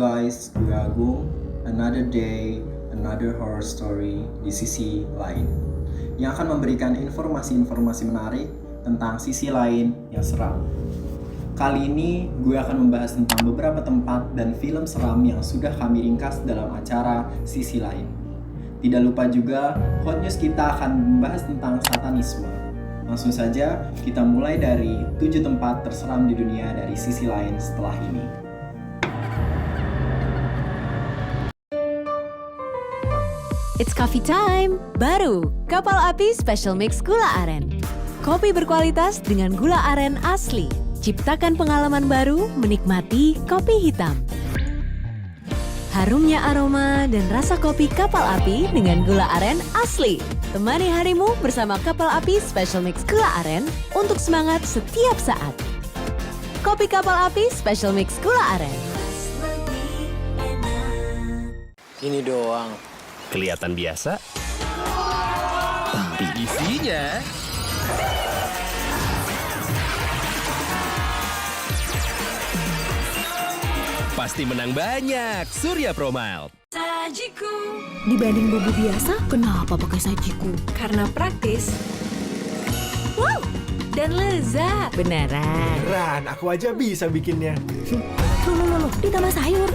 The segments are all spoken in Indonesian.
guys, gue Agung. Another day, another horror story di sisi lain yang akan memberikan informasi-informasi menarik tentang sisi lain yang seram. Kali ini gue akan membahas tentang beberapa tempat dan film seram yang sudah kami ringkas dalam acara Sisi Lain. Tidak lupa juga, hot news kita akan membahas tentang satanisme. Langsung saja, kita mulai dari 7 tempat terseram di dunia dari sisi lain setelah ini. It's coffee time! Baru, Kapal Api Special Mix Gula Aren. Kopi berkualitas dengan gula aren asli. Ciptakan pengalaman baru menikmati kopi hitam. Harumnya aroma dan rasa kopi Kapal Api dengan gula aren asli. Temani harimu bersama Kapal Api Special Mix Gula Aren untuk semangat setiap saat. Kopi Kapal Api Special Mix Gula Aren. Ini doang. Kelihatan biasa, tapi isinya pasti menang banyak. Surya Pro Mild. Sajiku. Dibanding bumbu biasa, kenapa pakai sajiku? Karena praktis. Wow, dan lezat. Beneran. Beneran, aku aja bisa bikinnya. Loh, ditambah sayur.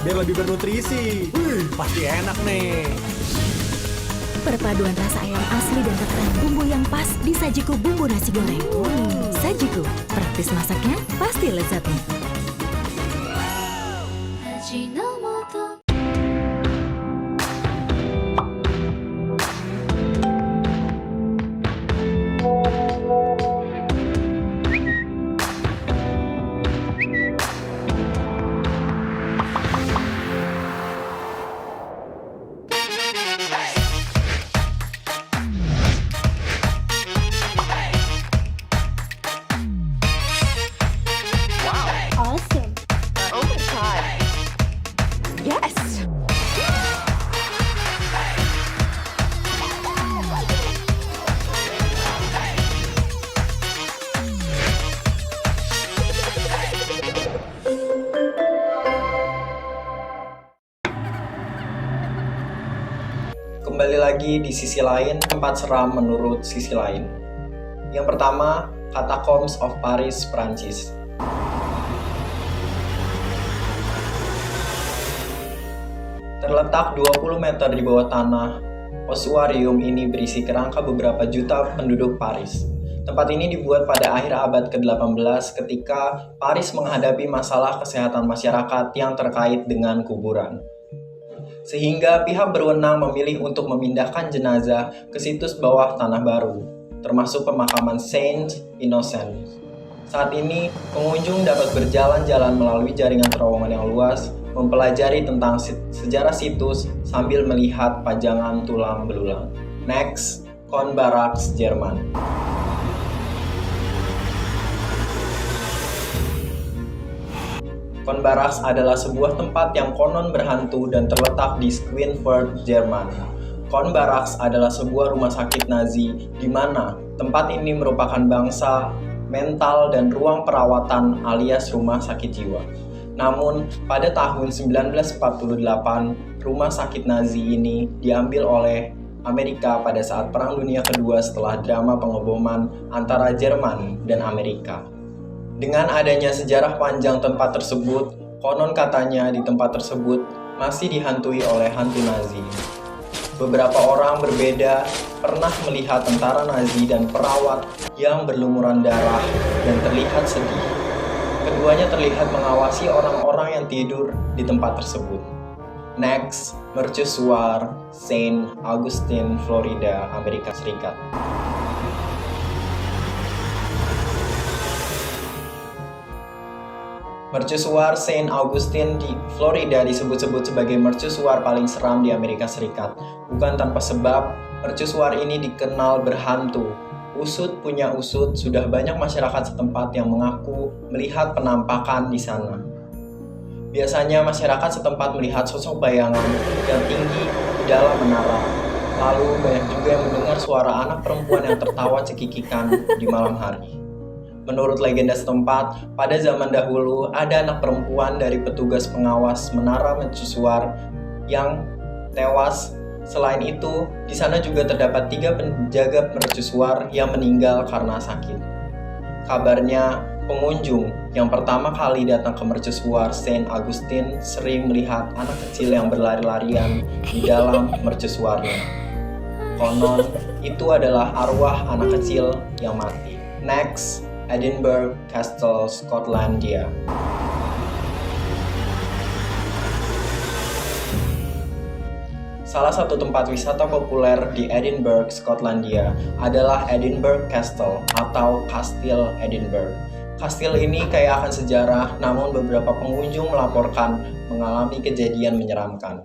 Biar lebih bernutrisi. Pasti enak nih. Perpaduan rasa ayam asli dan takaran bumbu yang pas di sajiku bumbu nasi goreng. Sajiku, praktis masaknya, pasti lezatnya. Kembali lagi di sisi lain, tempat seram menurut sisi lain. Yang pertama, Catacombs of Paris, Prancis. Terletak 20 meter di bawah tanah, ossuarium ini berisi kerangka beberapa juta penduduk Paris. Tempat ini dibuat pada akhir abad ke-18 ketika Paris menghadapi masalah kesehatan masyarakat yang terkait dengan kuburan. Sehingga pihak berwenang memilih untuk memindahkan jenazah ke situs bawah tanah baru, termasuk pemakaman Saint Innocent. Saat ini, pengunjung dapat berjalan-jalan melalui jaringan terowongan yang luas, mempelajari tentang sejarah situs sambil melihat pajangan tulang belulang. Next, Kornbaraks, Jerman. Kornbaraks adalah sebuah tempat yang konon berhantu dan terletak di Schweinfurt, Jerman. Kornbaraks adalah sebuah rumah sakit Nazi di mana tempat ini merupakan bangsa mental dan ruang perawatan alias rumah sakit jiwa. Namun, pada tahun 1948, rumah sakit Nazi ini diambil oleh Amerika pada saat Perang Dunia Kedua setelah drama pengeboman antara Jerman dan Amerika. Dengan adanya sejarah panjang tempat tersebut, konon katanya di tempat tersebut masih dihantui oleh hantu Nazi. Beberapa orang berbeda pernah melihat tentara Nazi dan perawat yang berlumuran darah dan terlihat sedih. Keduanya terlihat mengawasi orang-orang yang tidur di tempat tersebut. Next, Mercusuar, Saint Augustine, Florida, Amerika Serikat. Mercusuar Saint Augustine di Florida disebut-sebut sebagai mercusuar paling seram di Amerika Serikat. Bukan tanpa sebab, mercusuar ini dikenal berhantu. Usut punya usut, sudah banyak masyarakat setempat yang mengaku melihat penampakan di sana. Biasanya masyarakat setempat melihat sosok bayangan yang tinggi di dalam menara. Lalu banyak juga yang mendengar suara anak perempuan yang tertawa cekikikan di malam hari. Menurut legenda setempat, pada zaman dahulu ada anak perempuan dari petugas pengawas menara mercusuar yang tewas. Selain itu, di sana juga terdapat 3 penjaga mercusuar yang meninggal karena sakit. Kabarnya, pengunjung yang pertama kali datang ke mercusuar Saint Augustine sering melihat anak kecil yang berlari-larian di dalam mercusuarnya. Konon, itu adalah arwah anak kecil yang mati. Next, Edinburgh Castle, Skotlandia. Salah satu tempat wisata populer di Edinburgh, Skotlandia adalah Edinburgh Castle atau Kastil Edinburgh. Kastil ini kaya akan sejarah, namun beberapa pengunjung melaporkan mengalami kejadian menyeramkan.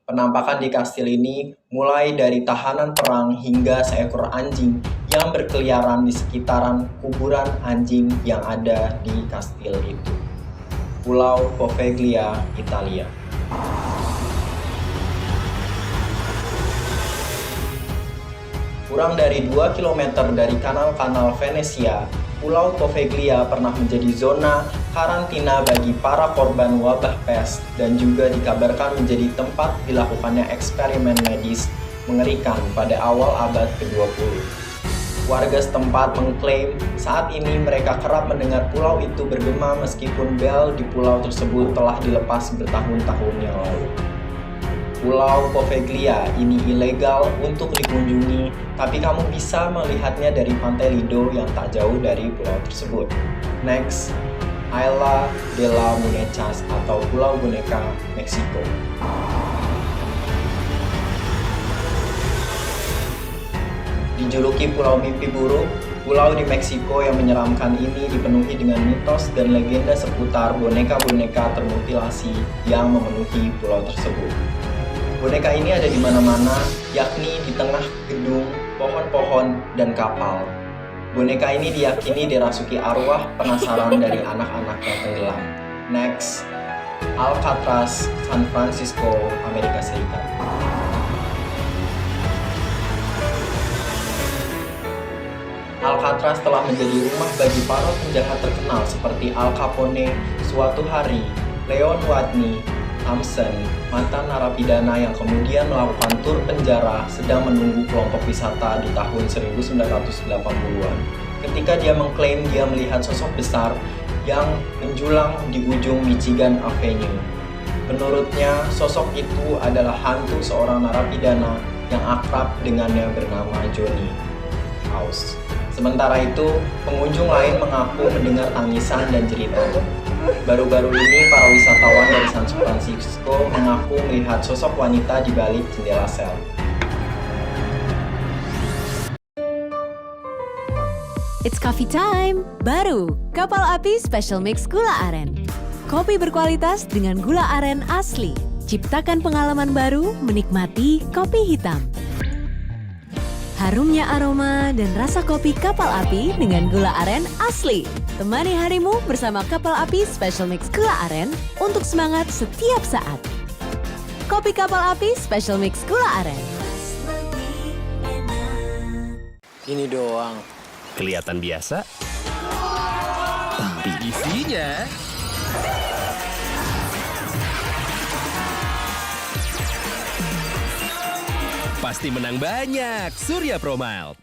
Penampakan di kastil ini mulai dari tahanan perang hingga seekor anjing yang berkeliaran di sekitaran kuburan anjing yang ada di kastil itu. Pulau Poveglia, Italia. Kurang dari 2 km dari kanal-kanal Venesia, Pulau Poveglia pernah menjadi zona karantina bagi para korban wabah pes dan juga dikabarkan menjadi tempat dilakukannya eksperimen medis mengerikan pada awal abad ke-20. Warga setempat mengklaim saat ini mereka kerap mendengar pulau itu bergema meskipun bel di pulau tersebut telah dilepas bertahun-tahun yang lalu. Pulau Poveglia ini ilegal untuk dikunjungi, tapi kamu bisa melihatnya dari Pantai Lido yang tak jauh dari pulau tersebut. Next, Isla de las Muñecas atau Pulau Boneka, Meksiko. Dijuluki Pulau Mimpi Buruk, pulau di Meksiko yang menyeramkan ini dipenuhi dengan mitos dan legenda seputar boneka-boneka termutilasi yang memenuhi pulau tersebut. Boneka ini ada di mana-mana, yakni di tengah gedung, pohon-pohon, dan kapal. Boneka ini diyakini dirasuki arwah penasaran dari anak-anak yang tenggelam. Next, Alcatraz, San Francisco, Amerika Serikat. Alcatraz telah menjadi rumah bagi para penjahat terkenal seperti Al Capone, suatu hari Leon Whitney Thompson, mantan narapidana yang kemudian melakukan tur penjara sedang menunggu kelompok wisata di tahun 1980-an. Ketika dia mengklaim dia melihat sosok besar yang menjulang di ujung Michigan Avenue. Menurutnya, sosok itu adalah hantu seorang narapidana yang akrab dengannya bernama Johnny House. Sementara itu, pengunjung lain mengaku mendengar tangisan dan cerita. Baru-baru ini, para wisatawan dari San Francisco mengaku melihat sosok wanita di balik jendela sel. It's coffee time! Baru, Kapal Api Special Mix Gula Aren. Kopi berkualitas dengan gula aren asli. Ciptakan pengalaman baru menikmati kopi hitam. Harumnya aroma dan rasa kopi Kapal Api dengan gula aren asli. Temani harimu bersama Kapal Api Special Mix Gula Aren untuk semangat setiap saat. Kopi Kapal Api Special Mix Gula Aren. Ini doang. Kelihatan biasa, tapi isinya pasti menang banyak. Surya Pro Mild.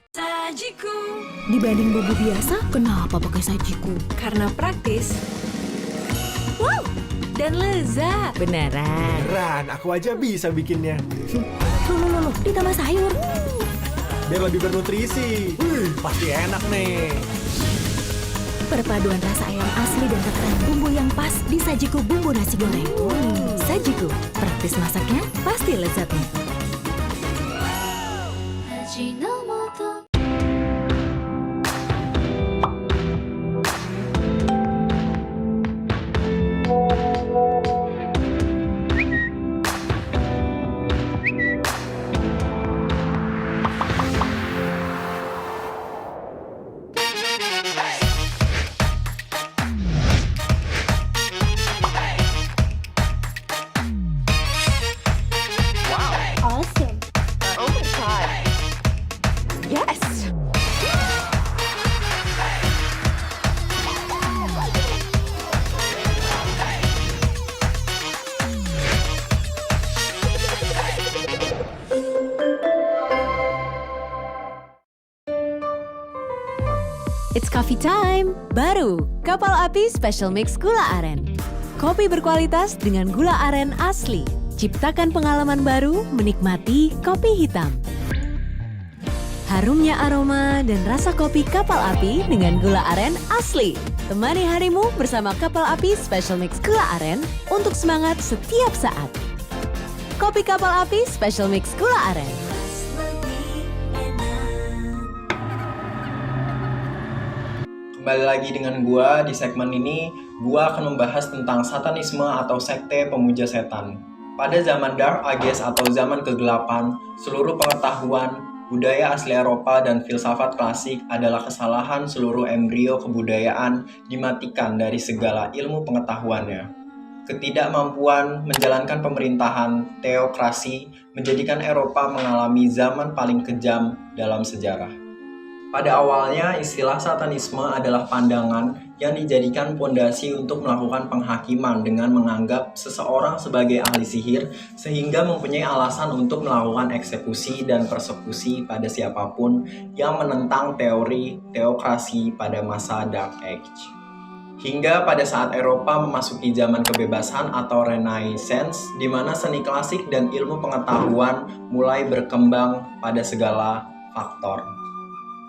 Dibanding bumbu biasa, kenapa pakai sajiku? Karena praktis. Wow, dan lezat. Beneran. Beneran, aku aja bisa bikinnya. Loh, ditambah sayur. Biar lebih bernutrisi. Pasti enak nih. Perpaduan rasa ayam asli dan takaran bumbu yang pas di Sajiku bumbu nasi goreng. Sajiku, praktis masaknya pasti lezatnya. It's coffee time! Baru, Kapal Api Special Mix Gula Aren. Kopi berkualitas dengan gula aren asli. Ciptakan pengalaman baru menikmati kopi hitam. Harumnya aroma dan rasa kopi Kapal Api dengan gula aren asli. Temani harimu bersama Kapal Api Special Mix Gula Aren untuk semangat setiap saat. Kopi Kapal Api Special Mix Gula Aren. Kembali lagi dengan gua di segmen ini, gua akan membahas tentang satanisme atau sekte pemuja setan. Pada zaman Dark Ages atau zaman kegelapan, seluruh pengetahuan, budaya asli Eropa dan filsafat klasik adalah kesalahan seluruh embrio kebudayaan dimatikan dari segala ilmu pengetahuannya. Ketidakmampuan menjalankan pemerintahan teokrasi menjadikan Eropa mengalami zaman paling kejam dalam sejarah. Pada awalnya, istilah satanisme adalah pandangan yang dijadikan pondasi untuk melakukan penghakiman dengan menganggap seseorang sebagai ahli sihir sehingga mempunyai alasan untuk melakukan eksekusi dan persekusi pada siapapun yang menentang teori teokrasi pada masa Dark Age. Hingga pada saat Eropa memasuki zaman kebebasan atau Renaissance, di mana seni klasik dan ilmu pengetahuan mulai berkembang pada segala faktor.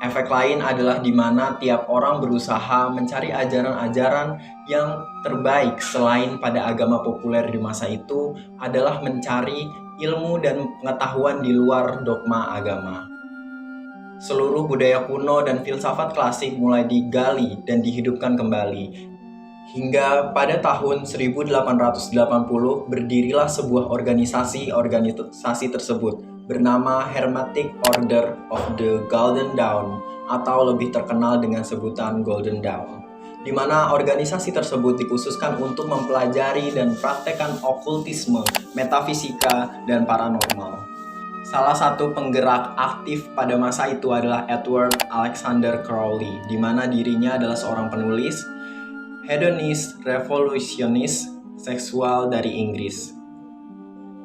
Efek lain adalah di mana tiap orang berusaha mencari ajaran-ajaran yang terbaik selain pada agama populer di masa itu adalah mencari ilmu dan pengetahuan di luar dogma agama. Seluruh budaya kuno dan filsafat klasik mulai digali dan dihidupkan kembali. Hingga pada tahun 1880 berdirilah sebuah organisasi tersebut bernama Hermetic Order of the Golden Dawn atau lebih terkenal dengan sebutan Golden Dawn, di mana organisasi tersebut dikhususkan untuk mempelajari dan praktekkan okultisme, metafisika, dan paranormal. Salah satu penggerak aktif pada masa itu adalah Edward Alexander Crowley, di mana dirinya adalah seorang penulis, hedonis, revolusionis, seksual dari Inggris.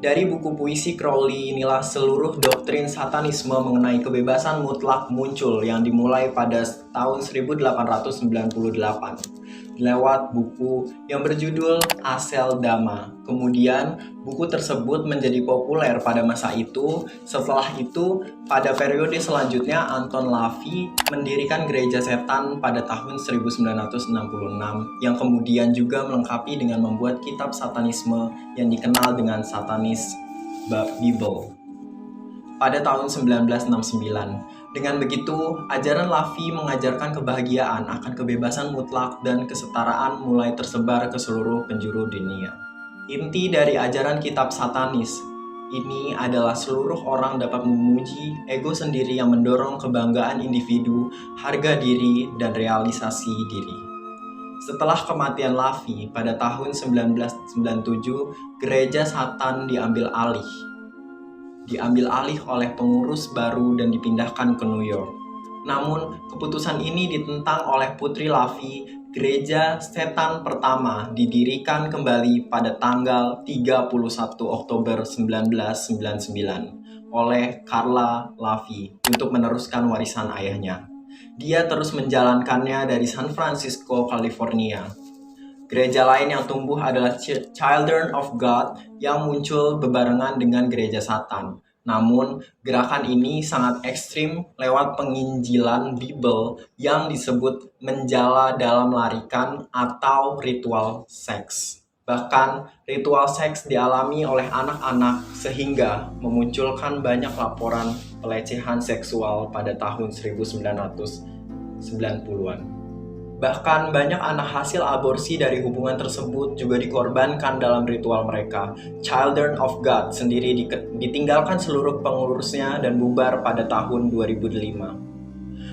Dari buku puisi Crowley inilah seluruh doktrin satanisme mengenai kebebasan mutlak muncul yang dimulai pada tahun 1898 lewat buku yang berjudul Asel Dhamma. Kemudian buku tersebut menjadi populer pada masa itu. Setelah itu, pada periode selanjutnya Anton LaVey mendirikan gereja setan pada tahun 1966 yang kemudian juga melengkapi dengan membuat kitab satanisme yang dikenal dengan Satanis Bible pada tahun 1969. Dengan begitu, ajaran LaVey mengajarkan kebahagiaan akan kebebasan mutlak dan kesetaraan mulai tersebar ke seluruh penjuru dunia. Inti dari ajaran kitab satanis ini adalah seluruh orang dapat memuji ego sendiri yang mendorong kebanggaan individu, harga diri, dan realisasi diri. Setelah kematian LaVey pada tahun 1997, gereja Satan diambil alih oleh pengurus baru dan dipindahkan ke New York. Namun, keputusan ini ditentang oleh putri LaVey. Gereja setan pertama didirikan kembali pada tanggal 31 Oktober 1999 oleh Carla LaVey untuk meneruskan warisan ayahnya. Dia terus menjalankannya dari San Francisco, California. Gereja lain yang tumbuh adalah Children of God yang muncul bebarengan dengan gereja Satan. Namun, gerakan ini sangat ekstrim lewat penginjilan Bible yang disebut menjala dalam larikan atau ritual seks. Bahkan, ritual seks dialami oleh anak-anak sehingga memunculkan banyak laporan pelecehan seksual pada tahun 1990-an. Bahkan banyak anak hasil aborsi dari hubungan tersebut juga dikorbankan dalam ritual mereka. Children of God sendiri ditinggalkan seluruh pengurusnya dan bubar pada tahun 2005.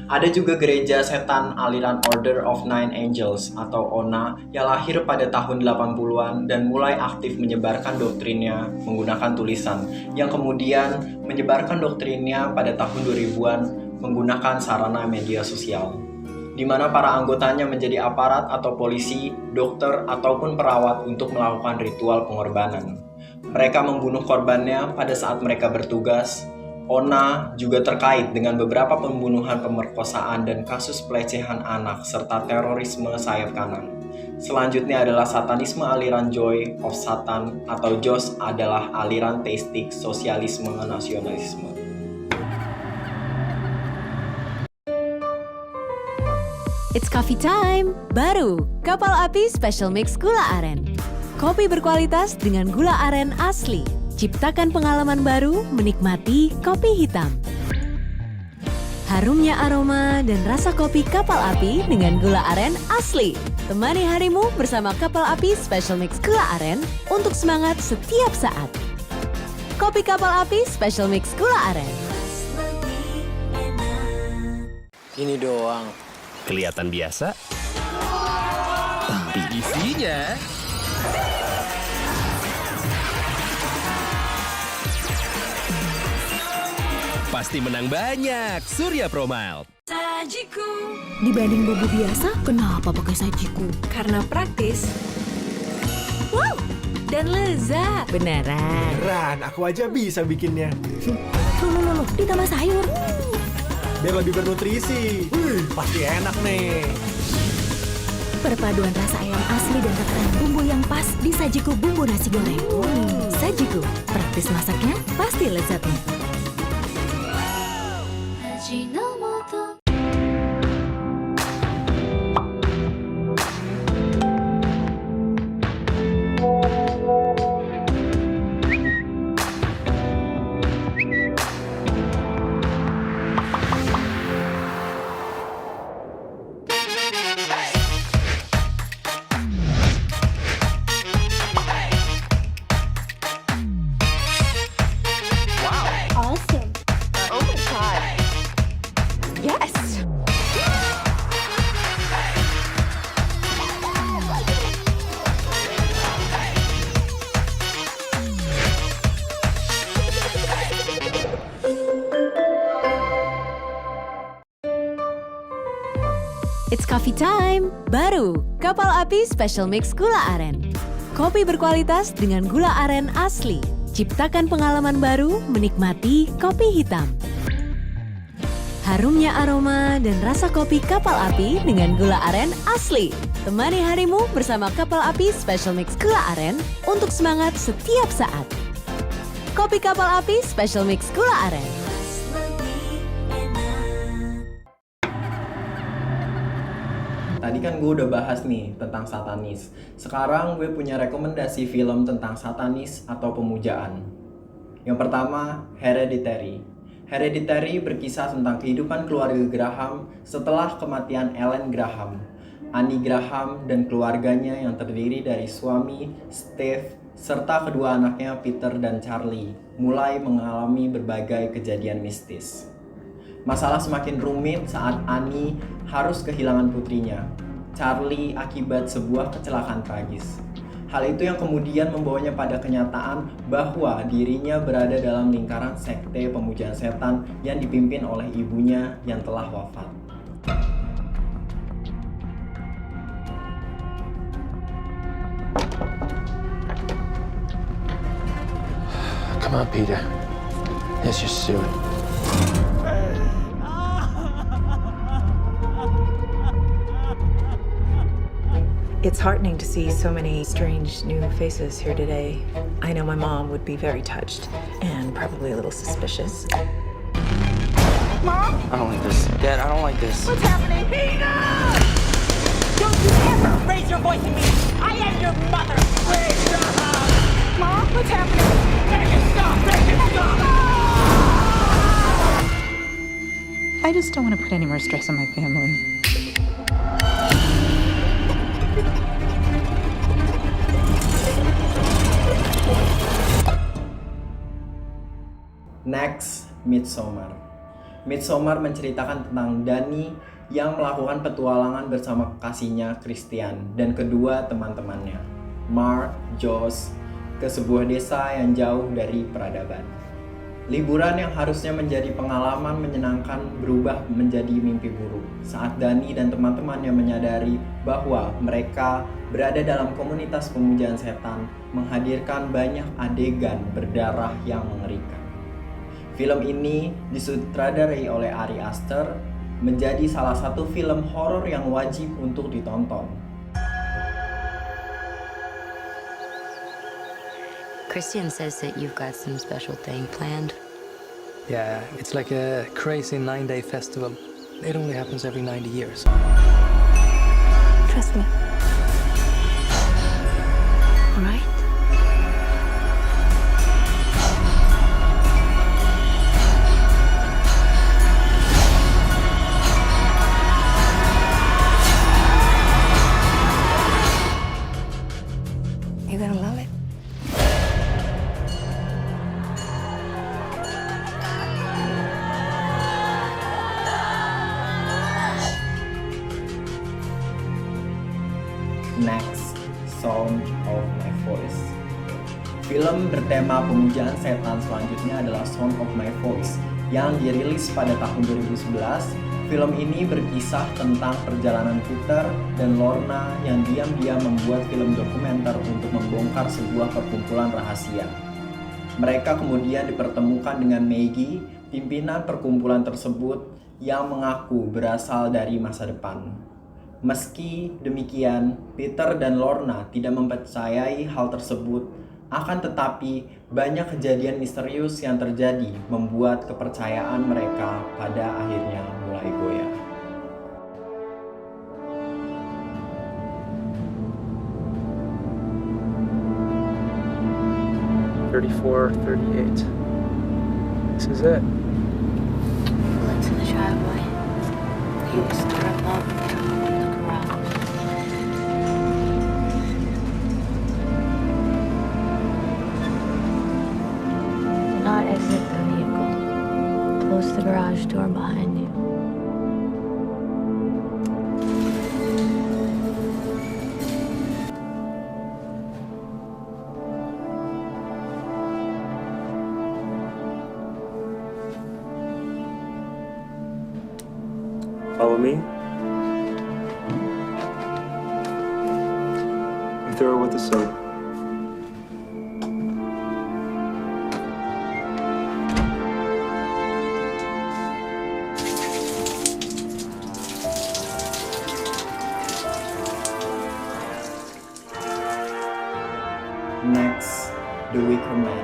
Ada juga gereja setan aliran Order of Nine Angels atau ONA yang lahir pada tahun 80-an dan mulai aktif menyebarkan doktrinnya menggunakan tulisan, yang kemudian menyebarkan doktrinnya pada tahun 2000-an menggunakan sarana media sosial, di mana para anggotanya menjadi aparat atau polisi, dokter, ataupun perawat untuk melakukan ritual pengorbanan. Mereka membunuh korbannya pada saat mereka bertugas, Ona juga terkait dengan beberapa pembunuhan, pemerkosaan, dan kasus pelecehan anak serta terorisme sayap kanan. Selanjutnya adalah satanisme aliran Joy of Satan atau JOS adalah aliran teistik sosialisme nasionalisme. It's coffee time! Baru, Kapal Api Special Mix Gula Aren. Kopi berkualitas dengan gula aren asli. Ciptakan pengalaman baru menikmati kopi hitam. Harumnya aroma dan rasa kopi Kapal Api dengan gula aren asli. Temani harimu bersama Kapal Api Special Mix Gula Aren untuk semangat setiap saat. Kopi Kapal Api Special Mix Gula Aren. Ini doang. Kelihatan biasa, tapi isinya pasti menang banyak. Surya Pro Mild. Dibanding bumbu biasa, kenapa pakai sajiku? Karena praktis. Wow! Dan lezat. Beneran. Beneran, aku aja bisa bikinnya. Loh, ditambah sayur. Biar lebih bernutrisi. Pasti enak nih. Perpaduan rasa ayam asli dan takaran bumbu yang pas di Sajiku bumbu nasi goreng. Sajiku, praktis masaknya, pasti lezatnya. It's coffee time! Baru, Kapal Api Special Mix Gula Aren. Kopi berkualitas dengan gula aren asli. Ciptakan pengalaman baru menikmati kopi hitam. Harumnya aroma dan rasa kopi Kapal Api dengan gula aren asli. Temani harimu bersama Kapal Api Special Mix Gula Aren untuk semangat setiap saat. Kopi Kapal Api Special Mix Gula Aren. Tadi kan gue udah bahas nih tentang satanis. Sekarang gue punya rekomendasi film tentang satanis atau pemujaan. Yang pertama, Hereditary. Hereditary berkisah tentang kehidupan keluarga Graham setelah kematian Ellen Graham. Annie Graham dan keluarganya yang terdiri dari suami, Steve, serta kedua anaknya Peter dan Charlie mulai mengalami berbagai kejadian mistis. Masalah semakin rumit saat Annie harus kehilangan putrinya, Charlie, akibat sebuah kecelakaan tragis. Hal itu yang kemudian membawanya pada kenyataan bahwa dirinya berada dalam lingkaran sekte pemujaan setan yang dipimpin oleh ibunya yang telah wafat. Come on, Peter. Let's just do it. It's heartening to see so many strange new faces here today. I know my mom would be very touched and probably a little suspicious. I don't like this. Dad, I don't like this. What's happening? Peter! Don't you ever raise your voice at me! I am your mother! Please stop! Mom, what's happening? Make it stop! Make it stop! I just don't want to put any more stress on my family. Next, Midsommar. Midsommar menceritakan tentang Dani yang melakukan petualangan bersama kekasihnya Christian dan kedua teman-temannya, Mark, Josh, ke sebuah desa yang jauh dari peradaban. Liburan yang harusnya menjadi pengalaman menyenangkan berubah menjadi mimpi buruk saat Dani dan teman-temannya menyadari bahwa mereka berada dalam komunitas pemujaan setan, menghadirkan banyak adegan berdarah yang mengerikan. Film ini disutradarai oleh Ari Aster, menjadi salah satu film horor yang wajib untuk ditonton. Christian says that you've got some special thing planned. Yeah, it's like a crazy 9-day festival. It only happens every 90 years. Trust me. All right? You're gonna love it. Next, Sound of My Voice. Film bertema pemujaan setan selanjutnya adalah Sound of My Voice yang dirilis pada tahun 2011. Film ini berkisah tentang perjalanan Peter dan Lorna yang diam-diam membuat film dokumenter untuk membongkar sebuah perkumpulan rahasia. Mereka kemudian dipertemukan dengan Maggie, pimpinan perkumpulan tersebut yang mengaku berasal dari masa depan. Meski demikian, Peter dan Lorna tidak mempercayai hal tersebut, akan tetapi banyak kejadian misterius yang terjadi membuat kepercayaan mereka pada akhirnya mulai goyah. This is it. Let's in the driveway. You stir them up and look around. Do not exit the vehicle. Close the garage door behind you. Follow me. You throw her with the soap. Next, The Wicker Man.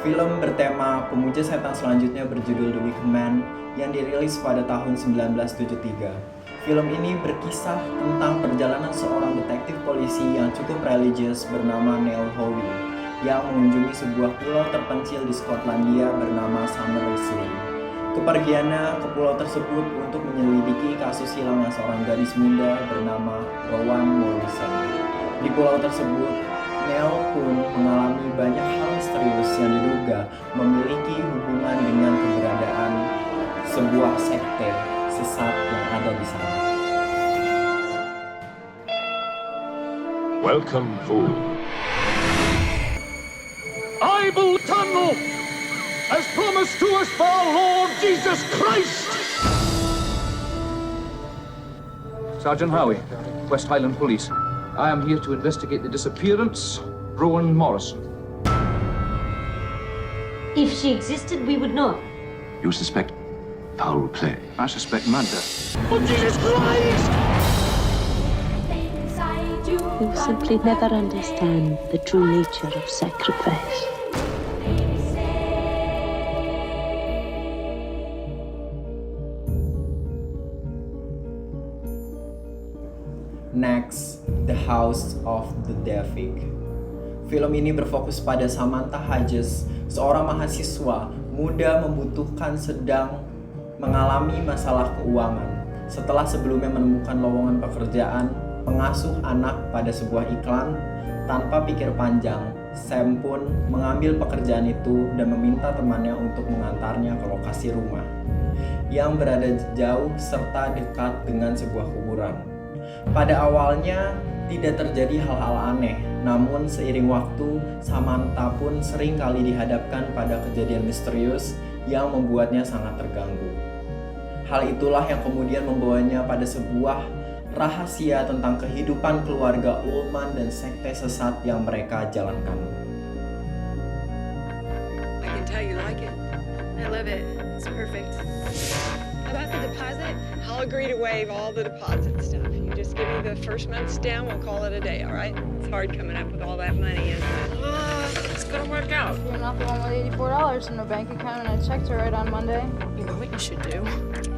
Film bertema pemuja setan selanjutnya berjudul The Wicker Man yang dirilis pada tahun 1973. Film ini berkisah tentang perjalanan seorang detektif polisi yang cukup religius bernama Neil Howe yang mengunjungi sebuah pulau terpencil di Skotlandia bernama Summersea. Kepergiannya ke pulau tersebut untuk menyelidiki kasus hilangnya seorang gadis muda bernama Rowan Morrison. Di pulau tersebut, Neil pun mengalami banyak hal misterius yang diduga memiliki hubungan dengan keberadaan sebuah sekte sesat yang ada di sana. Welcome, fool. I will tunnel as promised to us by our Lord Jesus Christ. Sergeant Howie, West Highland Police. I am here to investigate the disappearance of Rowan Morrison. If she existed, we would know. You suspect foul play? I suspect murder. Oh, Jesus Christ! You simply never understand the true nature of sacrifice. Next, The House of the Devil. Film ini berfokus pada Samantha Hodges, seorang mahasiswa muda membutuhkan sedang mengalami masalah keuangan. Setelah sebelumnya menemukan lowongan pekerjaan pengasuh anak pada sebuah iklan, tanpa pikir panjang, Sam pun mengambil pekerjaan itu dan meminta temannya untuk mengantarnya ke lokasi rumah yang berada jauh serta dekat dengan sebuah kuburan. Pada awalnya tidak terjadi hal-hal aneh, namun seiring waktu, Samantha pun sering kali dihadapkan pada kejadian misterius yang membuatnya sangat terganggu. Hal itulah yang kemudian membawanya pada sebuah rahasia tentang kehidupan keluarga Ullman dan sekte sesat yang mereka jalankan. I can tell you like it. I love it. It's perfect. About the deposit, I'll agree to waive all the deposit stuff. You just give me the first month's down, we'll call it a day, all right? It's hard coming up with all that money, isn't it? It's gonna work out. You're not the one with $84 in her bank account, and I checked her right on Monday. You know what you should do.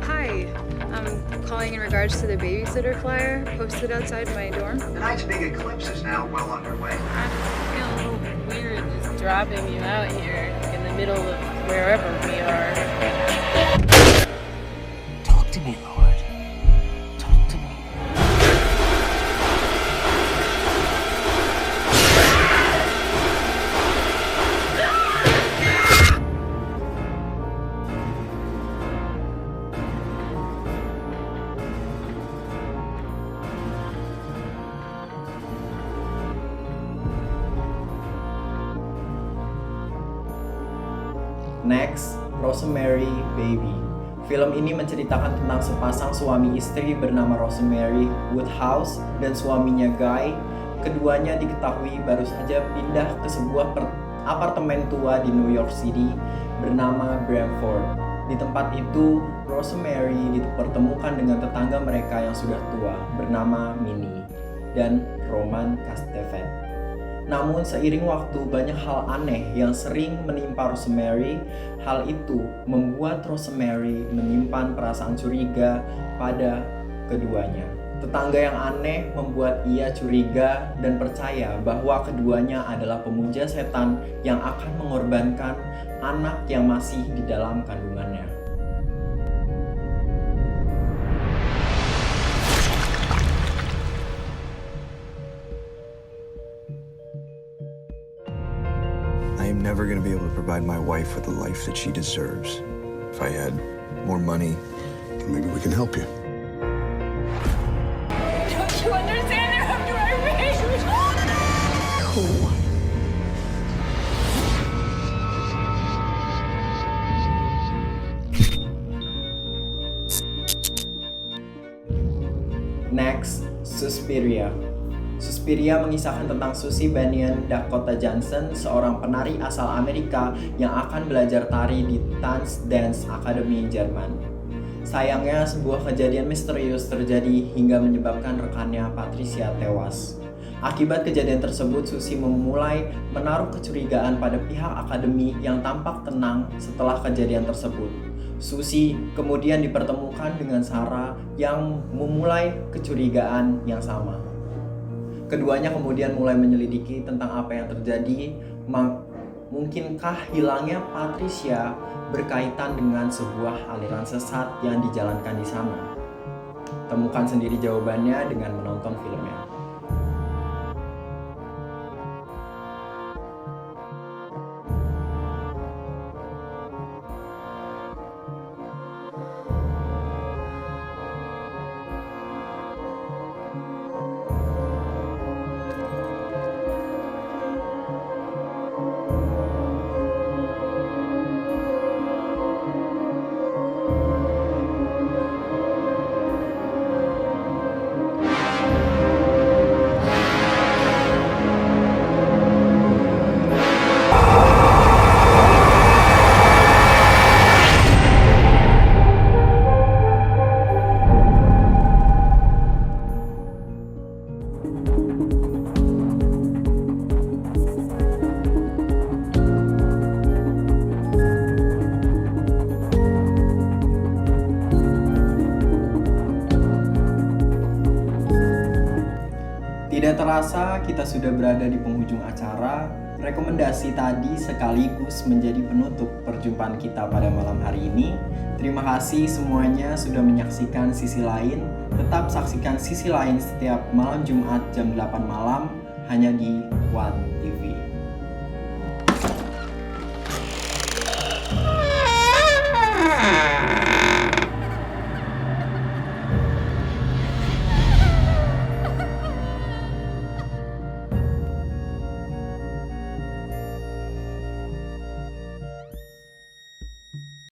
Hi, I'm calling in regards to the babysitter flyer posted outside my dorm. Tonight's big eclipse is now well underway. I feel a little weird just dropping you out here in the middle of wherever we are. Talk to me, Lord. Talk to me. Next, Rosemary Baby. Film ini menceritakan tentang sepasang suami istri bernama Rosemary Woodhouse dan suaminya Guy. Keduanya diketahui baru saja pindah ke sebuah apartemen tua di New York City bernama Bramford. Di tempat itu, Rosemary dipertemukan dengan tetangga mereka yang sudah tua bernama Minnie dan Roman Castevet. Namun seiring waktu banyak hal aneh yang sering menimpa Rosemary. Hal itu membuat Rosemary menyimpan perasaan curiga pada keduanya. Tetangga yang aneh membuat ia curiga dan percaya bahwa keduanya adalah pemuja setan yang akan mengorbankan anak yang masih di dalam kandungannya. I am never going to be able to provide my wife with the life that she deserves. If I had more money, then maybe we can help you. Don't you understand? They're after our race. Next, Suspiria. Suspiria mengisahkan tentang Susie Bannion Dakota Johnson, seorang penari asal Amerika yang akan belajar tari di Tanz Dance Academy Jerman. Sayangnya, sebuah kejadian misterius terjadi hingga menyebabkan rekannya Patricia tewas. Akibat kejadian tersebut, Susie memulai menaruh kecurigaan pada pihak akademi yang tampak tenang setelah kejadian tersebut. Susie kemudian dipertemukan dengan Sarah yang memulai kecurigaan yang sama. Keduanya kemudian mulai menyelidiki tentang apa yang terjadi. Mungkinkah hilangnya Patricia berkaitan dengan sebuah aliran sesat yang dijalankan di sana? Temukan sendiri jawabannya dengan menonton filmnya. Tidak terasa kita sudah berada di penghujung acara. Rekomendasi tadi sekaligus menjadi penutup perjumpaan kita pada malam hari ini. Terima kasih semuanya sudah menyaksikan sisi lain. Tetap saksikan sisi lain setiap malam Jumat jam 8 malam hanya di One TV.